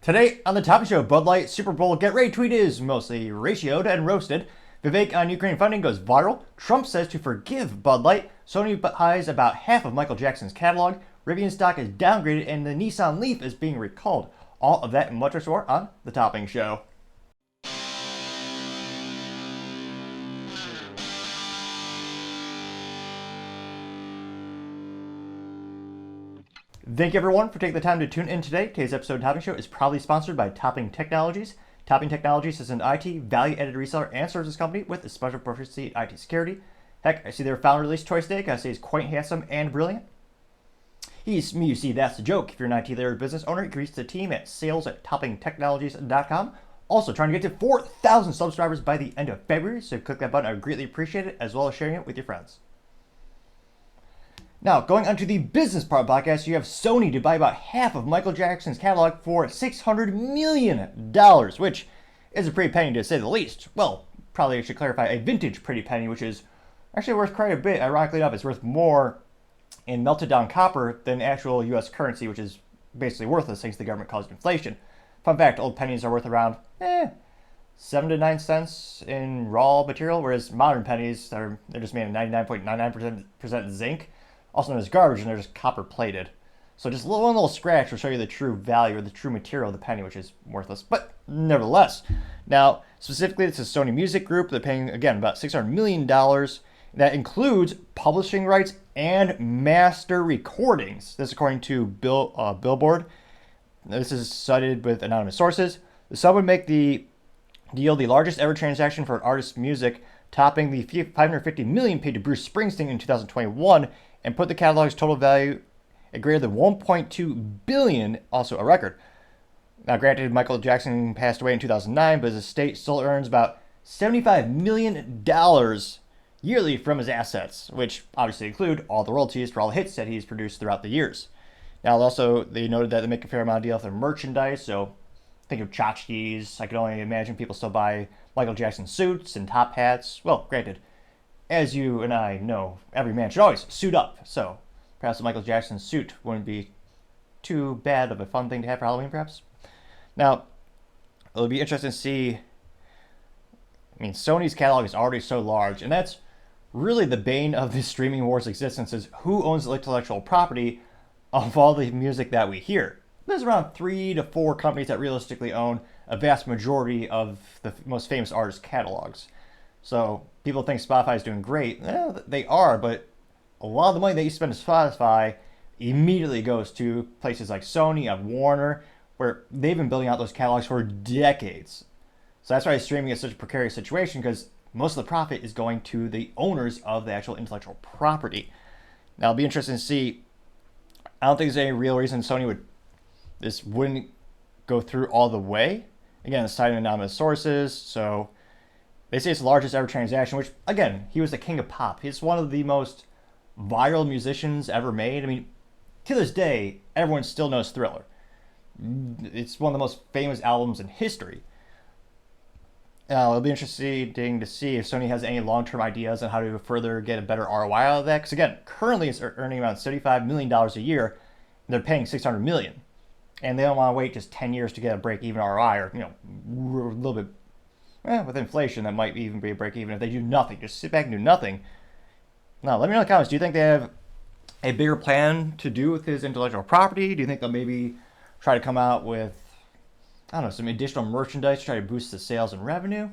Today on the Topping Show, Bud Light Super Bowl Get Ready tweet is mostly ratioed and roasted. Vivek on Ukraine funding goes viral. Trump says to forgive Bud Light. Sony buys about half of Michael Jackson's catalog. Rivian stock is downgraded and the Nissan Leaf is being recalled. All of that and much more on the Topping Show. Thank you everyone for taking the time to tune in today. Today's episode of Topping Show is proudly sponsored by Topping Technologies. Topping Technologies is an IT value-added reseller and services company with a special proficiency in IT security. Heck, I see their founder release choice today. I say he's quite handsome and brilliant. He's me, you see, that's the joke. If you're an IT leader or business owner, you can reach the team at sales@toppingtechnologies.com. Also, trying to get to 4,000 subscribers by the end of February, so click that button. I would greatly appreciate it, as well as sharing it with your friends. Now, going on to the business part of the podcast, you have Sony to buy about half of Michael Jackson's catalog for $600 million, which is a pretty penny to say the least. Well, probably I should clarify, a vintage pretty penny, which is actually worth quite a bit. Ironically enough, it's worth more in melted down copper than actual U.S. currency, which is basically worthless thanks to the government caused inflation. Fun fact, old pennies are worth around 7 to 9 cents in raw material, whereas modern pennies, they're just made of 99.99% zinc, also known as garbage, and they're just copper plated. So just one little scratch will show you the true value or the true material of the penny, which is worthless, but nevertheless. Now, specifically, this is Sony Music Group. They're paying, again, about $600 million. That includes publishing rights and master recordings. This according to Billboard. This is cited with anonymous sources. The sum would make the deal the largest ever transaction for an artist's music, topping the $550 million paid to Bruce Springsteen in 2021, and put the catalog's total value at greater than $1.2 billion, also a record. Now, granted, Michael Jackson passed away in 2009, but his estate still earns about $75 million yearly from his assets, which obviously include all the royalties for all the hits that he's produced throughout the years. Now, also, they noted that they make a fair amount of deal with their merchandise, so think of tchotchkes. I can only imagine people still buy Michael Jackson suits and top hats. Well, granted, as you and I know, every man should always suit up, so perhaps a Michael Jackson suit wouldn't be too bad of a fun thing to have for Halloween, perhaps. Now, it'll be interesting to see. I mean, Sony's catalog is already so large, and that's really the bane of the streaming war's existence, is who owns the intellectual property of all the music that we hear. There's around 3 to 4 companies that realistically own a vast majority of the most famous artists' catalogs. So people think Spotify is doing great. They are, but a lot of the money that you spend on Spotify immediately goes to places like Sony and Warner, where they've been building out those catalogs for decades. So that's why streaming is such a precarious situation, because most of the profit is going to the owners of the actual intellectual property. Now, it'll be interesting to see. I don't think there's any real reason Sony wouldn't go through all the way. Again, it's citing anonymous sources, so they say it's the largest ever transaction, which, again, he was the king of pop. He's one of the most viral musicians ever made. I mean, to this day, everyone still knows Thriller. It's one of the most famous albums in history. Now, it'll be interesting to see if Sony has any long-term ideas on how to further get a better ROI out of that. Because, again, currently it's earning around $75 million a year, and they're paying $600 million. And they don't want to wait just 10 years to get a break-even ROI, or, a little bit. With inflation, that might even be a break-even if they do nothing. Just sit back and do nothing. Now, let me know in the comments. Do you think they have a bigger plan to do with his intellectual property? Do you think they'll maybe try to come out with, some additional merchandise to try to boost the sales and revenue?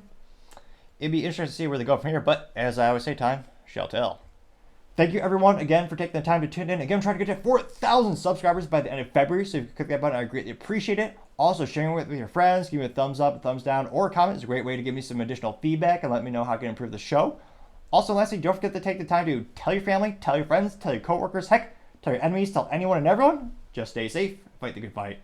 It'd be interesting to see where they go from here, but as I always say, time shall tell. Thank you, everyone, again, for taking the time to tune in. Again, I'm trying to get to 4,000 subscribers by the end of February, so if you click that button, I greatly appreciate it. Also, sharing it with your friends, give me a thumbs up, a thumbs down, or a comment is a great way to give me some additional feedback and let me know how I can improve the show. Also, lastly, don't forget to take the time to tell your family, tell your friends, tell your coworkers, heck, tell your enemies, tell anyone and everyone. Just stay safe, fight the good fight.